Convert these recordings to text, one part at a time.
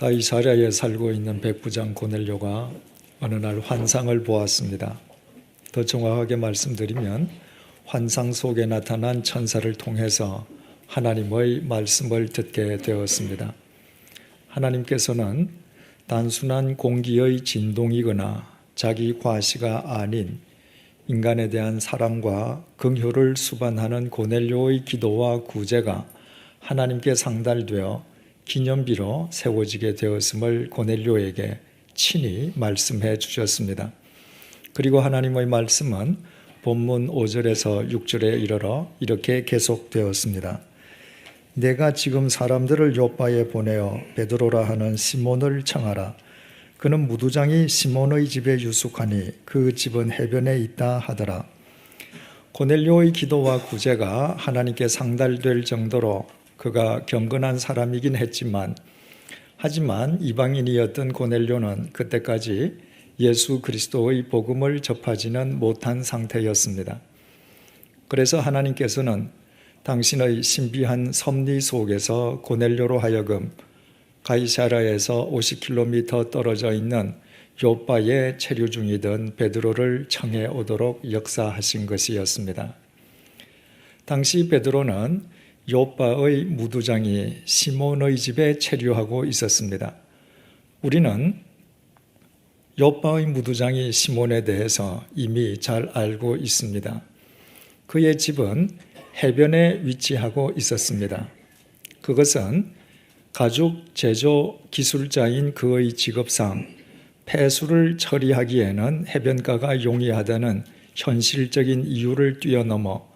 가이사랴에 살고 있는 백부장 고넬료가 어느 날 환상을 보았습니다. 더 정확하게 말씀드리면 환상 속에 나타난 천사를 통해서 하나님의 말씀을 듣게 되었습니다. 하나님께서는 단순한 공기의 진동이거나 자기 과시가 아닌 인간에 대한 사랑과 긍휼을 수반하는 고넬료의 기도와 구제가 하나님께 상달되어 기념비로 세워지게 되었음을 고넬료에게 친히 말씀해 주셨습니다. 그리고 하나님의 말씀은 본문 5절에서 6절에 이르러 이렇게 계속되었습니다. 내가 지금 사람들을 요빠에 보내어 베드로라 하는 시몬을 청하라. 그는 무두장이 시몬의 집에 유숙하니 그 집은 해변에 있다 하더라. 고넬료의 기도와 구제가 하나님께 상달될 정도로 그가 경건한 사람이긴 했지만 하지만 이방인이었던 고넬료는 그때까지 예수 그리스도의 복음을 접하지는 못한 상태였습니다. 그래서 하나님께서는 당신의 신비한 섭리 속에서 고넬료로 하여금 가이사랴에서 50km 떨어져 있는 요빠에 체류 중이던 베드로를 청해 오도록 역사하신 것이었습니다. 당시 베드로는 요빠의 무두장이 시몬의 집에 체류하고 있었습니다. 우리는 요빠의 무두장이 시몬에 대해서 이미 잘 알고 있습니다. 그의 집은 해변에 위치하고 있었습니다. 그것은 가죽 제조 기술자인 그의 직업상 폐수를 처리하기에는 해변가가 용이하다는 현실적인 이유를 뛰어넘어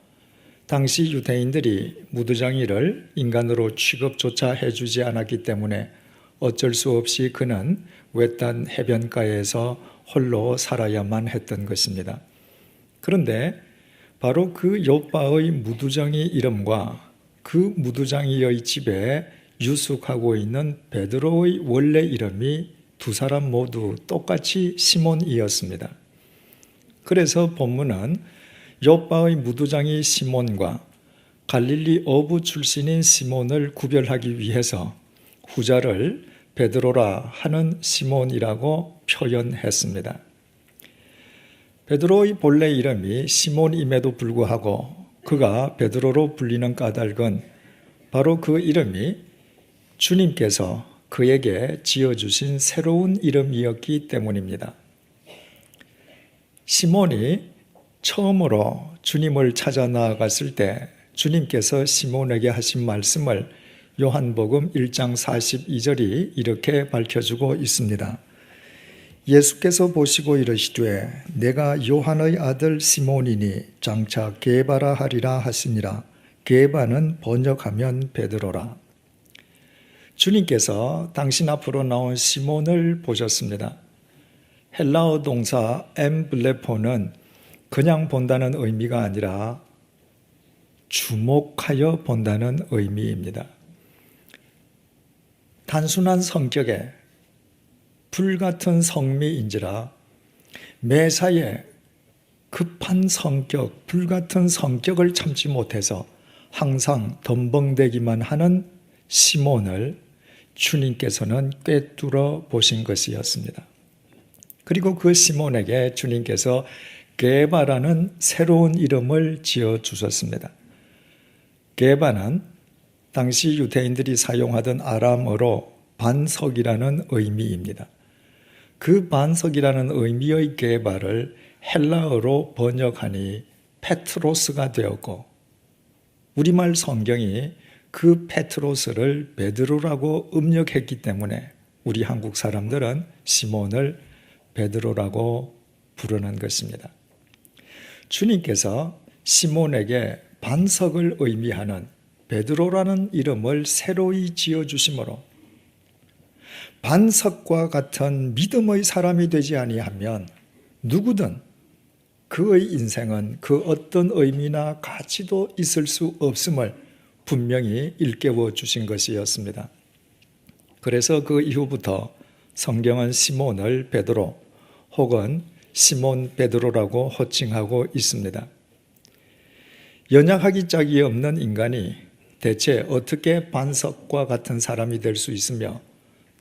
당시 유대인들이 무두장이를 인간으로 취급조차 해주지 않았기 때문에 어쩔 수 없이 그는 외딴 해변가에서 홀로 살아야만 했던 것입니다. 그런데 바로 그 요빠의 무두장이 이름과 그 무두장이의 집에 유숙하고 있는 베드로의 원래 이름이 두 사람 모두 똑같이 시몬이었습니다. 그래서 본문은 요빠의 무두장이 시몬과 갈릴리 어부 출신인 시몬을 구별하기 위해서 후자를 베드로라 하는 시몬이라고 표현했습니다. 베드로의 본래 이름이 시몬임에도 불구하고 그가 베드로로 불리는 까닭은 바로 그 이름이 주님께서 그에게 지어주신 새로운 이름이었기 때문입니다. 시몬이 처음으로 주님을 찾아 나아갔을 때 주님께서 시몬에게 하신 말씀을 요한복음 1장 42절이 이렇게 밝혀주고 있습니다. 예수께서 보시고 이르시되 내가 요한의 아들 시몬이니 장차 게바라 하리라 하시니라. 게바는 번역하면 베드로라. 주님께서 당신 앞으로 나온 시몬을 보셨습니다. 헬라어 동사 엠블레포는 그냥 본다는 의미가 아니라 주목하여 본다는 의미입니다. 단순한 성격에 불같은 성미인지라 매사에 급한 성격, 불같은 성격을 참지 못해서 항상 덤벙대기만 하는 시몬을 주님께서는 꿰뚫어 보신 것이었습니다. 그리고 그 시몬에게 주님께서 게바라는 새로운 이름을 지어주셨습니다. 게바는 당시 유대인들이 사용하던 아람어로 반석이라는 의미입니다. 그 반석이라는 의미의 게바를 헬라어로 번역하니 페트로스가 되었고 우리말 성경이 그 페트로스를 베드로라고 음력했기 때문에 우리 한국 사람들은 시몬을 베드로라고 부르는 것입니다. 주님께서 시몬에게 반석을 의미하는 베드로라는 이름을 새로이 지어주심으로 반석과 같은 믿음의 사람이 되지 아니하면 누구든 그의 인생은 그 어떤 의미나 가치도 있을 수 없음을 분명히 일깨워 주신 것이었습니다. 그래서 그 이후부터 성경은 시몬을 베드로 혹은 시몬 베드로라고 호칭하고 있습니다. 연약하기 짝이 없는 인간이 대체 어떻게 반석과 같은 사람이 될 수 있으며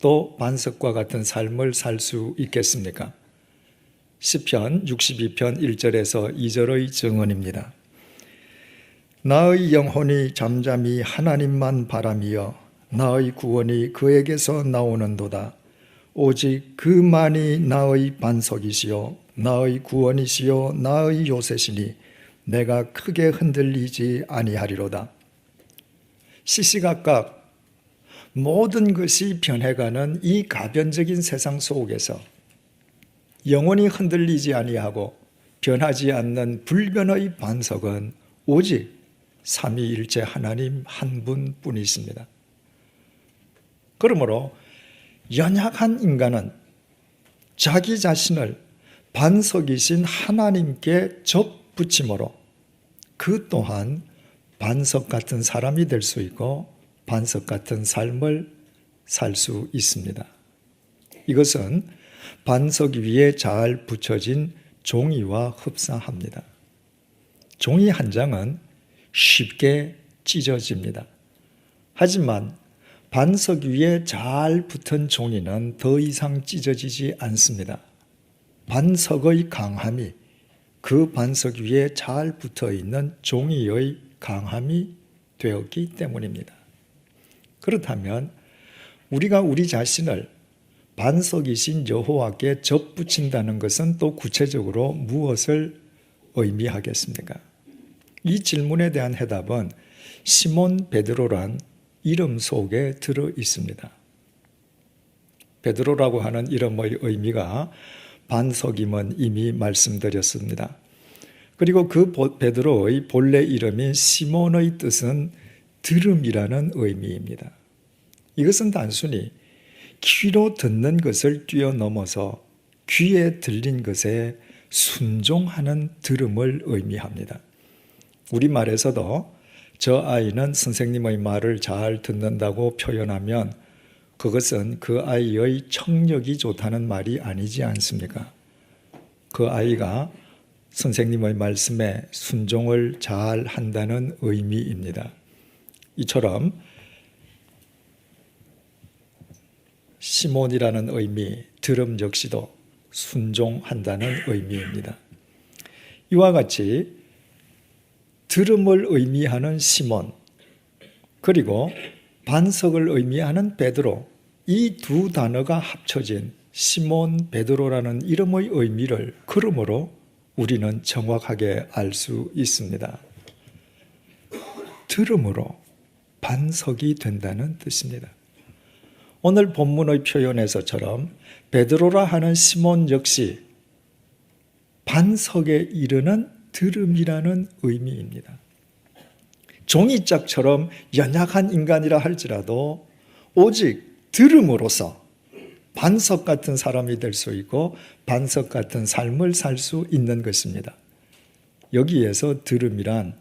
또 반석과 같은 삶을 살 수 있겠습니까? 시편 62편 1절에서 2절의 증언입니다. 나의 영혼이 잠잠히 하나님만 바라미어 나의 구원이 그에게서 나오는도다. 오직 그만이 나의 반석이시요 나의 구원이시요 나의 요새시니 내가 크게 흔들리지 아니하리로다. 시시각각 모든 것이 변해가는 이 가변적인 세상 속에서 영원히 흔들리지 아니하고 변하지 않는 불변의 반석은 오직 삼위일체 하나님 한 분뿐이십니다. 그러므로 연약한 인간은 자기 자신을 반석이신 하나님께 접붙임으로 그 또한 반석 같은 사람이 될 수 있고 반석 같은 삶을 살 수 있습니다. 이것은 반석 위에 잘 붙여진 종이와 흡사합니다. 종이 한 장은 쉽게 찢어집니다. 하지만 반석 위에 잘 붙은 종이는 더 이상 찢어지지 않습니다. 반석의 강함이 그 반석 위에 잘 붙어 있는 종이의 강함이 되었기 때문입니다. 그렇다면 우리가 우리 자신을 반석이신 여호와께 접붙인다는 것은 또 구체적으로 무엇을 의미하겠습니까? 이 질문에 대한 해답은 시몬 베드로란 이름 속에 들어 있습니다. 베드로라고 하는 이름의 의미가 반석임은 이미 말씀드렸습니다. 그리고 그 베드로의 본래 이름인 시몬의 뜻은 들음이라는 의미입니다. 이것은 단순히 귀로 듣는 것을 뛰어넘어서 귀에 들린 것에 순종하는 들음을 의미합니다. 우리말에서도 저 아이는 선생님의 말을 잘 듣는다고 표현하면 그것은 그 아이의 청력이 좋다는 말이 아니지 않습니까? 그 아이가 선생님의 말씀에 순종을 잘 한다는 의미입니다. 이처럼 시몬이라는 의미, 들음 역시도 순종한다는 의미입니다. 이와 같이 들음을 의미하는 시몬, 그리고 반석을 의미하는 베드로, 이 두 단어가 합쳐진 시몬 베드로라는 이름의 의미를 그러므로 우리는 정확하게 알 수 있습니다. 들음으로 반석이 된다는 뜻입니다. 오늘 본문의 표현에서처럼 베드로라 하는 시몬 역시 반석에 이르는 들음이라는 의미입니다. 종이짝처럼 연약한 인간이라 할지라도 오직 들음으로써 반석 같은 사람이 될 수 있고 반석 같은 삶을 살 수 있는 것입니다. 여기에서 들음이란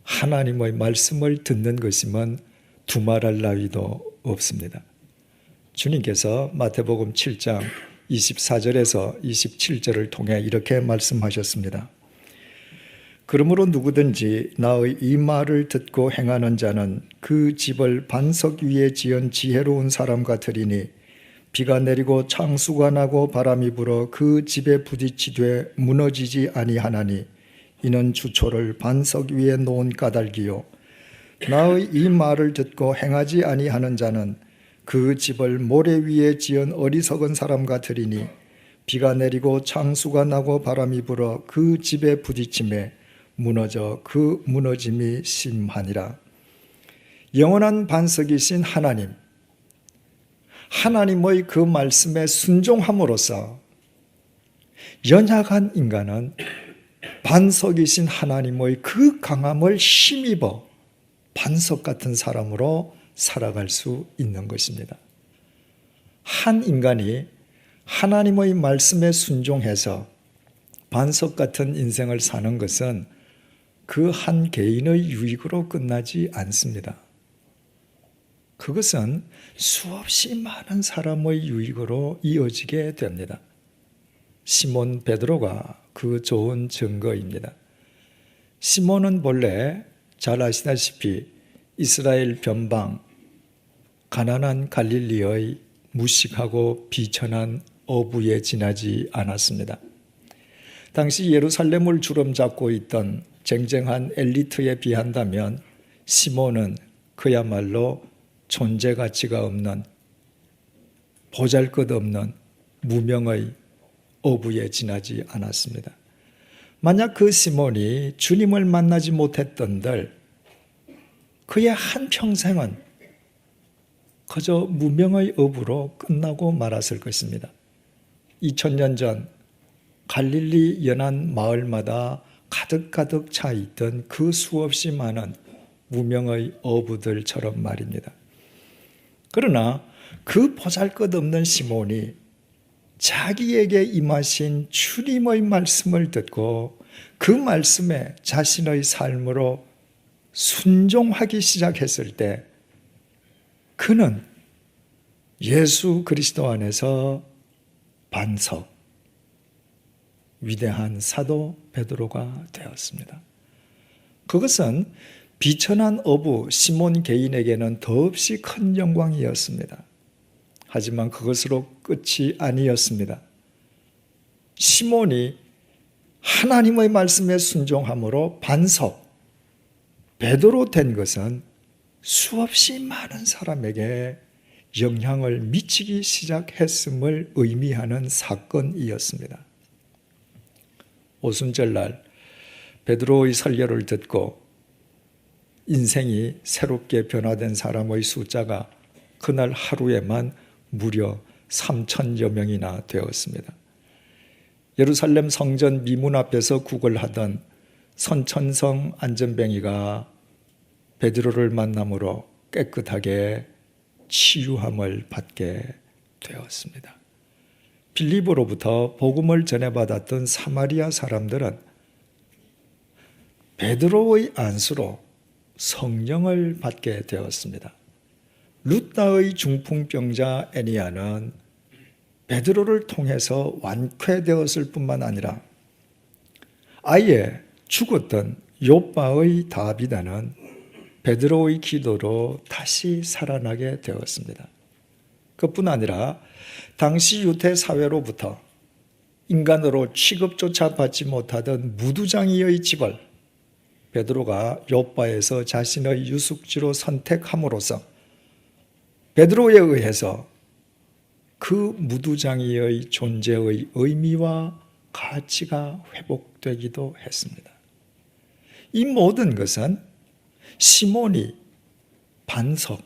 하나님의 말씀을 듣는 것이면 두말할 나위도 없습니다. 주님께서 마태복음 7장 24절에서 27절을 통해 이렇게 말씀하셨습니다. 그러므로 누구든지 나의 이 말을 듣고 행하는 자는 그 집을 반석 위에 지은 지혜로운 사람 같으리니 비가 내리고 창수가 나고 바람이 불어 그 집에 부딪히되 무너지지 아니하나니 이는 주초를 반석 위에 놓은 까닭이요 나의 이 말을 듣고 행하지 아니하는 자는 그 집을 모래 위에 지은 어리석은 사람 같으리니 비가 내리고 창수가 나고 바람이 불어 그 집에 부딪힘에 무너져 그 무너짐이 심하니라. 영원한 반석이신 하나님, 하나님의 그 말씀에 순종함으로써 연약한 인간은 반석이신 하나님의 그 강함을 힘입어 반석 같은 사람으로 살아갈 수 있는 것입니다. 한 인간이 하나님의 말씀에 순종해서 반석 같은 인생을 사는 것은 그 한 개인의 유익으로 끝나지 않습니다. 그것은 수없이 많은 사람의 유익으로 이어지게 됩니다. 시몬 베드로가 그 좋은 증거입니다. 시몬은 본래 잘 아시다시피 이스라엘 변방 가나안 갈릴리의 무식하고 비천한 어부에 지나지 않았습니다. 당시 예루살렘을 주름잡고 있던 쟁쟁한 엘리트에 비한다면 시몬은 그야말로 존재 가치가 없는, 보잘것없는 무명의 어부에 지나지 않았습니다. 만약 그 시몬이 주님을 만나지 못했던들 그의 한평생은 그저 무명의 어부로 끝나고 말았을 것입니다. 2000년 전 갈릴리 연안 마을마다 가득가득 차 있던 그 수없이 많은 무명의 어부들처럼 말입니다. 그러나 그 보잘것없는 시몬이 자기에게 임하신 주님의 말씀을 듣고 그 말씀에 자신의 삶으로 순종하기 시작했을 때 그는 예수 그리스도 안에서 반석, 위대한 사도 베드로가 되었습니다. 그것은 비천한 어부 시몬 개인에게는 더없이 큰 영광이었습니다. 하지만 그것으로 끝이 아니었습니다. 시몬이 하나님의 말씀에 순종함으로 반석, 베드로 된 것은 수없이 많은 사람에게 영향을 미치기 시작했음을 의미하는 사건이었습니다. 오순절날 베드로의 설교를 듣고 인생이 새롭게 변화된 사람의 숫자가 그날 하루에만 무려 3,000여 명이나 되었습니다. 예루살렘 성전 미문 앞에서 구걸하던 선천성 안전뱅이가 베드로를 만남으로 깨끗하게 치유함을 받게 되었습니다. 빌립보로부터 복음을 전해받았던 사마리아 사람들은 베드로의 안수로 성령을 받게 되었습니다. 루다의 중풍병자 애니아는 베드로를 통해서 완쾌되었을 뿐만 아니라 아예 죽었던 욥바의 다비다는 베드로의 기도로 다시 살아나게 되었습니다. 그뿐 아니라 당시 유대 사회로부터 인간으로 취급조차 받지 못하던 무두장이의 집을 베드로가 욥바에서 자신의 유숙지로 선택함으로써 베드로에 의해서 그 무두장이의 존재의 의미와 가치가 회복되기도 했습니다. 이 모든 것은 시몬이 반석,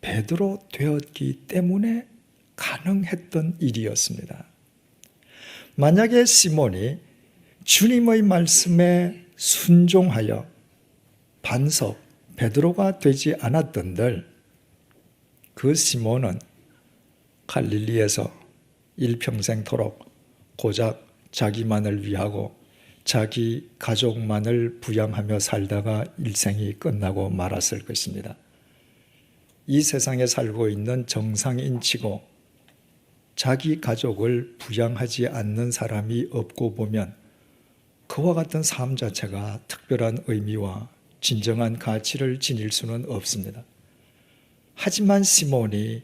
베드로 되었기 때문에 가능했던 일이었습니다. 만약에 시몬이 주님의 말씀에 순종하여 반석, 베드로가 되지 않았던들 그 시몬은 갈릴리에서 일평생토록 고작 자기만을 위하고 자기 가족만을 부양하며 살다가 일생이 끝나고 말았을 것입니다. 이 세상에 살고 있는 정상인치고 자기 가족을 부양하지 않는 사람이 없고 보면 그와 같은 삶 자체가 특별한 의미와 진정한 가치를 지닐 수는 없습니다. 하지만 시몬이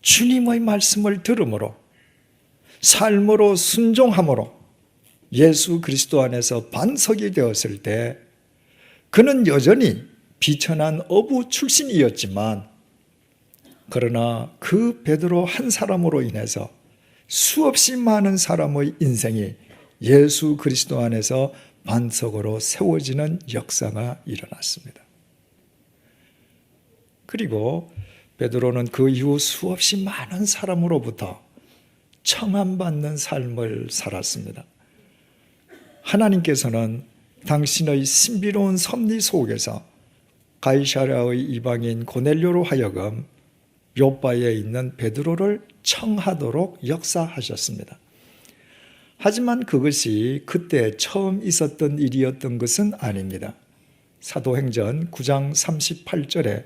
주님의 말씀을 들음으로 삶으로 순종함으로 예수 그리스도 안에서 반석이 되었을 때 그는 여전히 비천한 어부 출신이었지만 그러나 그 베드로 한 사람으로 인해서 수없이 많은 사람의 인생이 예수 그리스도 안에서 반석으로 세워지는 역사가 일어났습니다. 그리고 베드로는 그 이후 수없이 많은 사람으로부터 청함받는 삶을 살았습니다. 하나님께서는 당신의 신비로운 섭리 속에서 가이사랴의 이방인 고넬료로 하여금 욥바에 있는 베드로를 청하도록 역사하셨습니다. 하지만 그것이 그때 처음 있었던 일이었던 것은 아닙니다. 사도행전 9장 38절에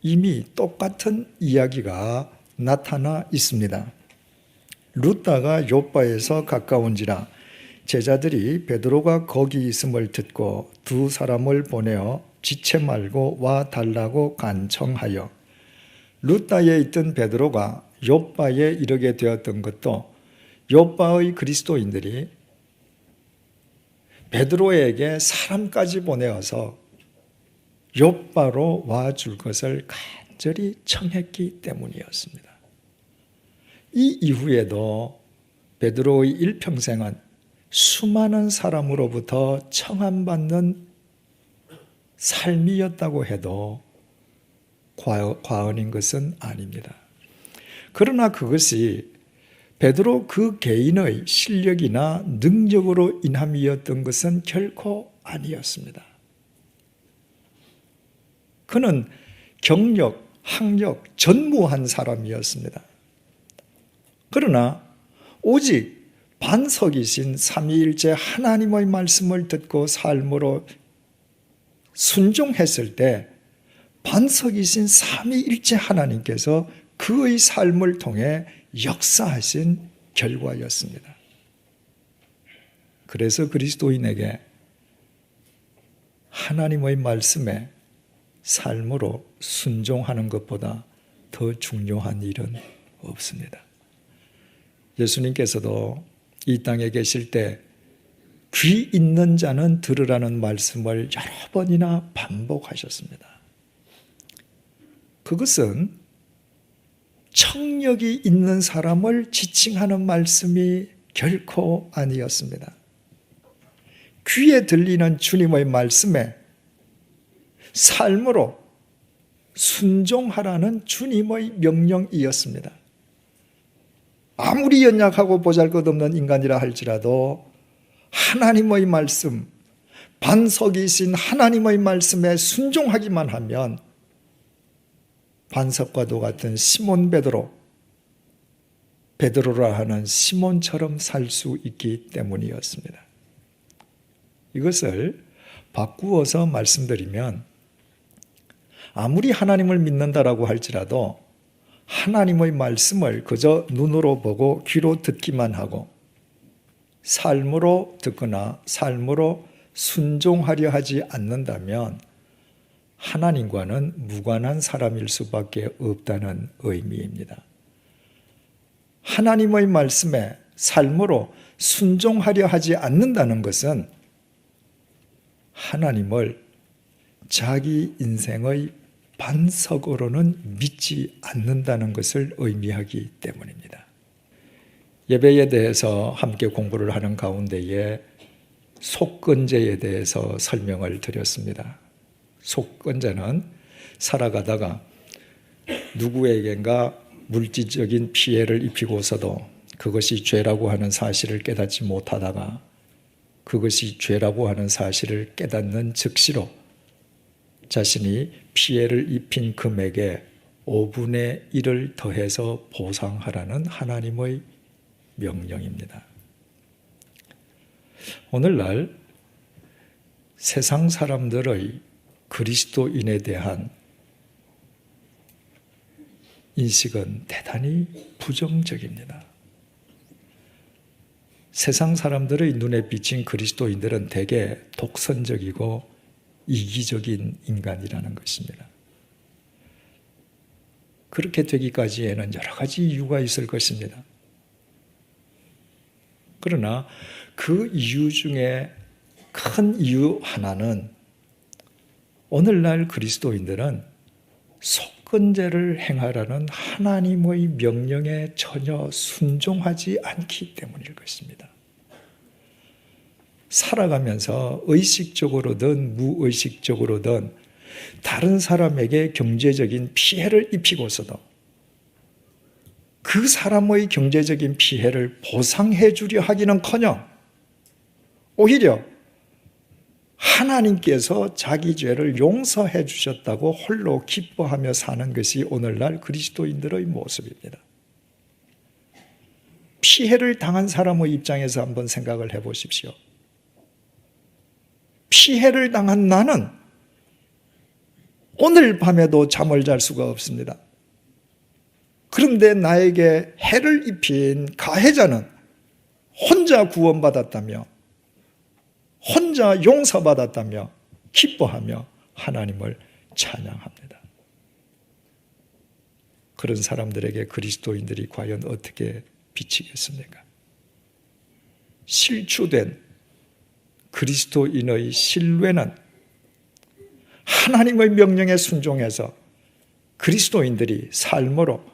이미 똑같은 이야기가 나타나 있습니다. 루다가 욥바에서 가까운지라 제자들이 베드로가 거기 있음을 듣고 두 사람을 보내어 지체 말고 와 달라고 간청하여 루다에 있던 베드로가 욥바에 이르게 되었던 것도 욥바의 그리스도인들이 베드로에게 사람까지 보내어서 욥바로 와줄 것을 간절히 청했기 때문이었습니다. 이 이후에도 베드로의 일평생은 수많은 사람으로부터 청함받는 삶이었다고 해도 과언인 것은 아닙니다. 그러나 그것이 베드로 그 개인의 실력이나 능력으로 인함이었던 것은 결코 아니었습니다. 그는 경력, 학력 전무한 사람이었습니다. 그러나 오직 반석이신 삼위일체 하나님의 말씀을 듣고 삶으로 순종했을 때 반석이신 삼위일체 하나님께서 그의 삶을 통해 역사하신 결과였습니다. 그래서 그리스도인에게 하나님의 말씀에 삶으로 순종하는 것보다 더 중요한 일은 없습니다. 예수님께서도 이 땅에 계실 때 귀 있는 자는 들으라는 말씀을 여러 번이나 반복하셨습니다. 그것은 청력이 있는 사람을 지칭하는 말씀이 결코 아니었습니다. 귀에 들리는 주님의 말씀에 삶으로 순종하라는 주님의 명령이었습니다. 아무리 연약하고 보잘것없는 인간이라 할지라도 하나님의 말씀, 반석이신 하나님의 말씀에 순종하기만 하면 반석과도 같은 시몬 베드로라 하는 시몬처럼 살 수 있기 때문이었습니다. 이것을 바꾸어서 말씀드리면 아무리 하나님을 믿는다라고 할지라도 하나님의 말씀을 그저 눈으로 보고 귀로 듣기만 하고 삶으로 듣거나 삶으로 순종하려 하지 않는다면 하나님과는 무관한 사람일 수밖에 없다는 의미입니다. 하나님의 말씀에 삶으로 순종하려 하지 않는다는 것은 하나님을 자기 인생의 반석으로는 믿지 않는다는 것을 의미하기 때문입니다. 예배에 대해서 함께 공부를 하는 가운데에 속건제에 대해서 설명을 드렸습니다. 속건제는 살아가다가 누구에겐가 물질적인 피해를 입히고서도 그것이 죄라고 하는 사실을 깨닫지 못하다가 그것이 죄라고 하는 사실을 깨닫는 즉시로 자신이 피해를 입힌 금액에 5분의 1을 더해서 보상하라는 하나님의 명령입니다. 오늘날 세상 사람들의 그리스도인에 대한 인식은 대단히 부정적입니다. 세상 사람들의 눈에 비친 그리스도인들은 대개 독선적이고 이기적인 인간이라는 것입니다. 그렇게 되기까지에는 여러 가지 이유가 있을 것입니다. 그러나 그 이유 중에 큰 이유 하나는 오늘날 그리스도인들은 속건제를 행하라는 하나님의 명령에 전혀 순종하지 않기 때문일 것입니다. 살아가면서 의식적으로든 무의식적으로든 다른 사람에게 경제적인 피해를 입히고서도 그 사람의 경제적인 피해를 보상해 주려 하기는커녕 오히려 하나님께서 자기 죄를 용서해 주셨다고 홀로 기뻐하며 사는 것이 오늘날 그리스도인들의 모습입니다. 피해를 당한 사람의 입장에서 한번 생각을 해보십시오. 피해를 당한 나는 오늘 밤에도 잠을 잘 수가 없습니다. 그런데 나에게 해를 입힌 가해자는 혼자 구원받았다며 혼자 용서받았다며 기뻐하며 하나님을 찬양합니다. 그런 사람들에게 그리스도인들이 과연 어떻게 비치겠습니까? 실추된 그리스도인의 신뢰는 하나님의 명령에 순종해서 그리스도인들이 삶으로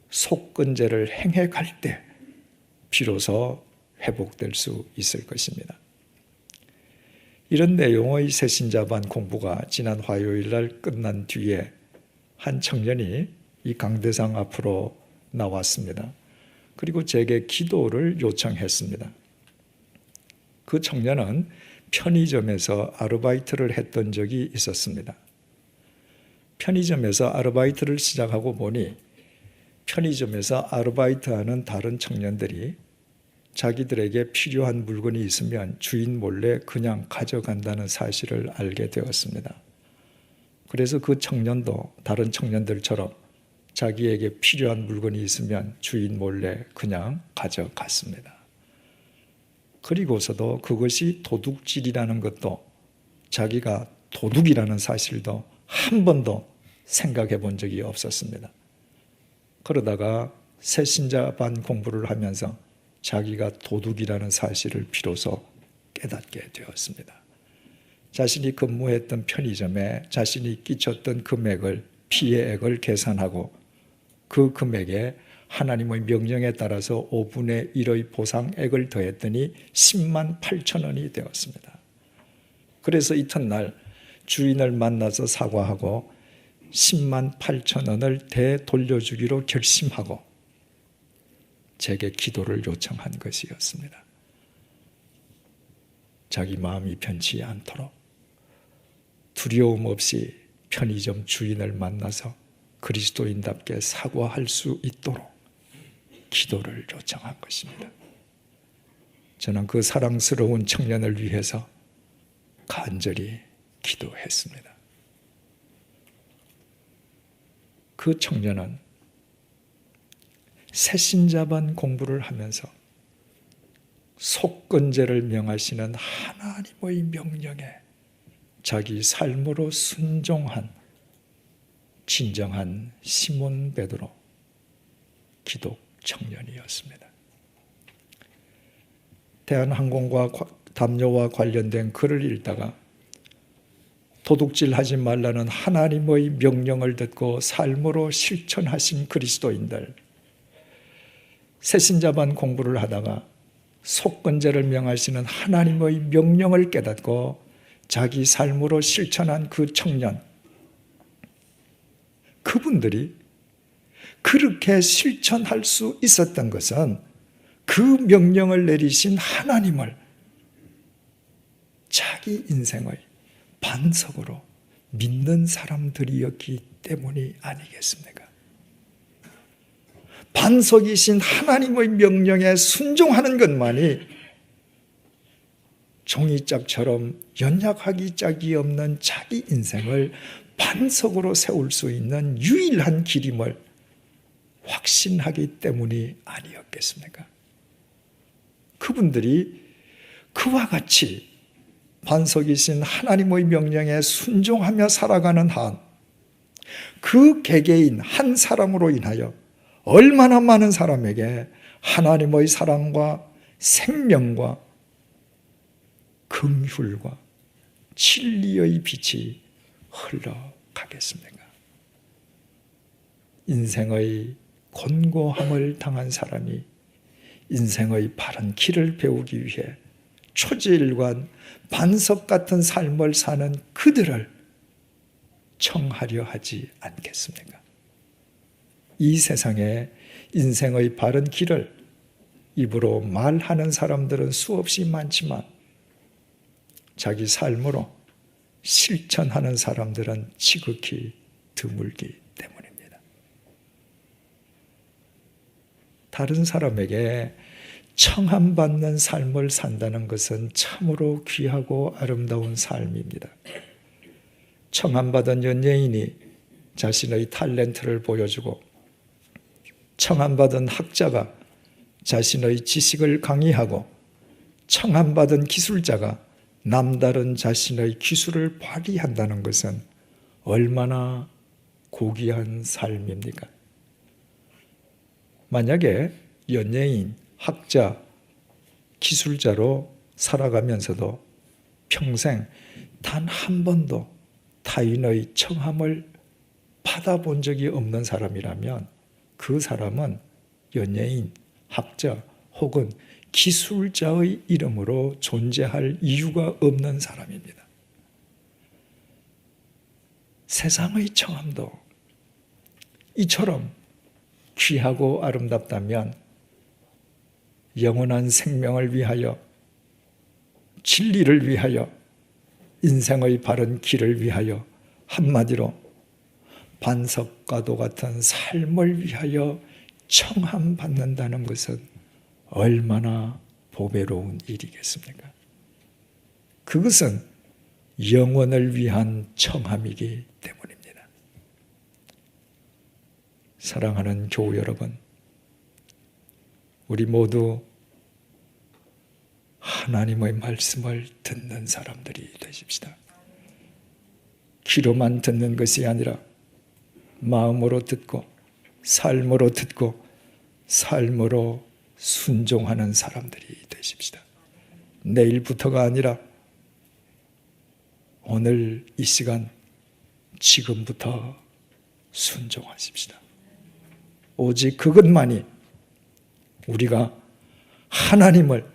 속건제를 행해 갈 때 비로소 회복될 수 있을 것입니다. 이런 내용의 새신자반 공부가 지난 화요일 날 끝난 뒤에 한 청년이 이 강대상 앞으로 나왔습니다. 그리고 제게 기도를 요청했습니다. 그 청년은 편의점에서 아르바이트를 했던 적이 있었습니다. 편의점에서 아르바이트를 시작하고 보니 편의점에서 아르바이트하는 다른 청년들이 자기들에게 필요한 물건이 있으면 주인 몰래 그냥 가져간다는 사실을 알게 되었습니다. 그래서 그 청년도 다른 청년들처럼 자기에게 필요한 물건이 있으면 주인 몰래 그냥 가져갔습니다. 그리고서도 그것이 도둑질이라는 것도 자기가 도둑이라는 사실도 한 번도 생각해 본 적이 없었습니다. 그러다가 새신자반 공부를 하면서 자기가 도둑이라는 사실을 비로소 깨닫게 되었습니다. 자신이 근무했던 편의점에 자신이 끼쳤던 금액을, 피해액을 계산하고 그 금액에 하나님의 명령에 따라서 5분의 1의 보상액을 더했더니 10만 8천 원이 되었습니다. 그래서 이튿날 주인을 만나서 사과하고 10만 8천 원을 되돌려주기로 결심하고 제게 기도를 요청한 것이었습니다. 자기 마음이 편치 않도록 두려움 없이 편의점 주인을 만나서 그리스도인답게 사과할 수 있도록 기도를 요청한 것입니다. 저는 그 사랑스러운 청년을 위해서 간절히 기도했습니다. 그 청년은 새신자반 공부를 하면서 속건제를 명하시는 하나님의 명령에 자기 삶으로 순종한 진정한 시몬 베드로 기독 청년이었습니다. 대한항공과 담요와 관련된 글을 읽다가 도둑질하지 말라는 하나님의 명령을 듣고 삶으로 실천하신 그리스도인들, 새신자반 공부를 하다가 속건제를 명하시는 하나님의 명령을 깨닫고 자기 삶으로 실천한 그 청년, 그분들이 그렇게 실천할 수 있었던 것은 그 명령을 내리신 하나님을 자기 인생의 반석으로 믿는 사람들이었기 때문이 아니겠습니까? 반석이신 하나님의 명령에 순종하는 것만이 종이짝처럼 연약하기 짝이 없는 자기 인생을 반석으로 세울 수 있는 유일한 길임을 확신하기 때문이 아니었겠습니까? 그분들이 그와 같이 반석이신 하나님의 명령에 순종하며 살아가는 한, 그 개개인 한 사람으로 인하여 얼마나 많은 사람에게 하나님의 사랑과 생명과 긍휼과 진리의 빛이 흘러가겠습니까? 인생의 곤고함을 당한 사람이 인생의 바른 길을 배우기 위해 초지일관 반석 같은 삶을 사는 그들을 청하려 하지 않겠습니까? 이 세상에 인생의 바른 길을 입으로 말하는 사람들은 수없이 많지만 자기 삶으로 실천하는 사람들은 지극히 드물기 때문입니다. 다른 사람에게 청함받는 삶을 산다는 것은 참으로 귀하고 아름다운 삶입니다. 청함받은 연예인이 자신의 탤런트를 보여주고 청함받은 학자가 자신의 지식을 강의하고 청함받은 기술자가 남다른 자신의 기술을 발휘한다는 것은 얼마나 고귀한 삶입니까? 만약에 연예인, 학자, 기술자로 살아가면서도 평생 단 한 번도 타인의 청함을 받아본 적이 없는 사람이라면 그 사람은 연예인, 학자 혹은 기술자의 이름으로 존재할 이유가 없는 사람입니다. 세상의 청함도 이처럼 귀하고 아름답다면 영원한 생명을 위하여, 진리를 위하여, 인생의 바른 길을 위하여, 한마디로 반석과도 같은 삶을 위하여 청함받는다는 것은 얼마나 보배로운 일이겠습니까? 그것은 영원을 위한 청함이기 때문입니다. 사랑하는 교우 여러분, 우리 모두 하나님의 말씀을 듣는 사람들이 되십시다. 귀로만 듣는 것이 아니라 마음으로 듣고 삶으로 듣고 삶으로 순종하는 사람들이 되십시다. 내일부터가 아니라 오늘 이 시간 지금부터 순종하십시다. 오직 그것만이 우리가 하나님을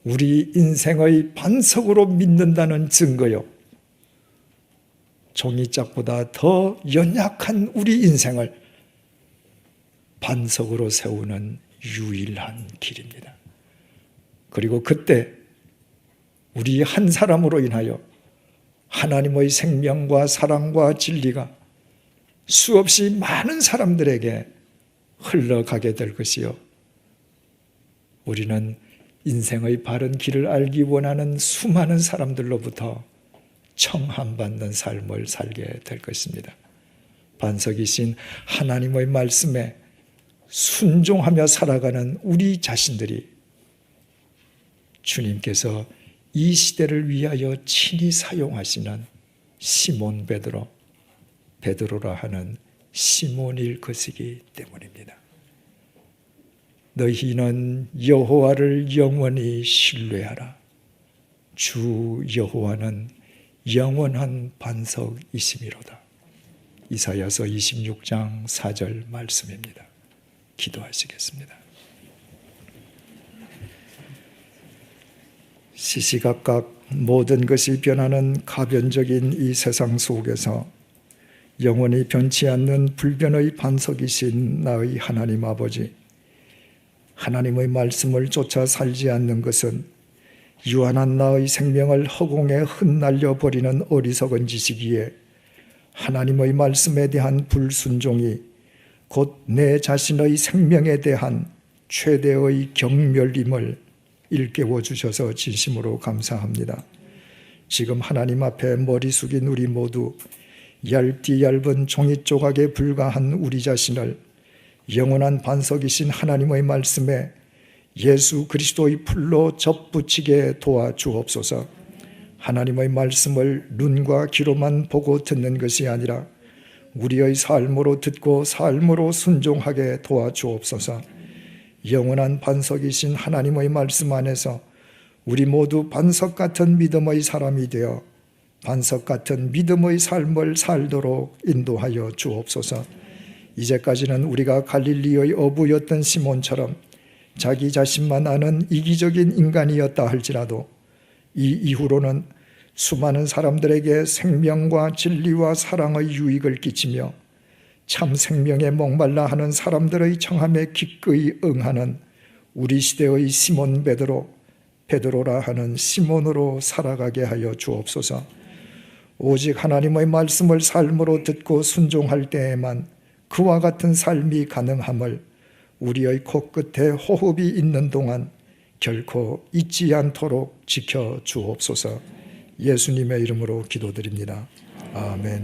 우리 인생의 반석으로 믿는다는 증거요, 종이짝보다 더 연약한 우리 인생을 반석으로 세우는 유일한 길입니다. 그리고 그때 우리 한 사람으로 인하여 하나님의 생명과 사랑과 진리가 수없이 많은 사람들에게 흘러가게 될 것이요, 우리는 인생의 바른 길을 알기 원하는 수많은 사람들로부터 청함받는 삶을 살게 될 것입니다. 반석이신 하나님의 말씀에 순종하며 살아가는 우리 자신들이 주님께서 이 시대를 위하여 친히 사용하시는 시몬 베드로, 베드로라 하는 시몬일 것이기 때문입니다. 너희는 여호와를 영원히 신뢰하라. 주 여호와는 영원한 반석이심이로다. 이사야서 26장 4절 말씀입니다. 기도하시겠습니다. 시시각각 모든 것이 변하는 가변적인 이 세상 속에서 영원히 변치 않는 불변의 반석이신 나의 하나님 아버지, 하나님의 말씀을 쫓아 살지 않는 것은 유한한 나의 생명을 허공에 흩날려 버리는 어리석은 짓이기에 하나님의 말씀에 대한 불순종이 곧 내 자신의 생명에 대한 최대의 경멸임을 일깨워 주셔서 진심으로 감사합니다. 지금 하나님 앞에 머리 숙인 우리 모두 얇디 얇은 종이 조각에 불과한 우리 자신을 영원한 반석이신 하나님의 말씀에 예수 그리스도의 풀로 접붙이게 도와주옵소서. 하나님의 말씀을 눈과 귀로만 보고 듣는 것이 아니라 우리의 삶으로 듣고 삶으로 순종하게 도와주옵소서. 영원한 반석이신 하나님의 말씀 안에서 우리 모두 반석 같은 믿음의 사람이 되어 반석 같은 믿음의 삶을 살도록 인도하여 주옵소서. 이제까지는 우리가 갈릴리의 어부였던 시몬처럼 자기 자신만 아는 이기적인 인간이었다 할지라도 이 이후로는 수많은 사람들에게 생명과 진리와 사랑의 유익을 끼치며 참 생명에 목말라 하는 사람들의 청함에 기꺼이 응하는 우리 시대의 시몬 베드로, 베드로라 하는 시몬으로 살아가게 하여 주옵소서. 오직 하나님의 말씀을 삶으로 듣고 순종할 때에만 그와 같은 삶이 가능함을 우리의 코끝에 호흡이 있는 동안 결코 잊지 않도록 지켜 주옵소서. 예수님의 이름으로 기도드립니다. 아멘.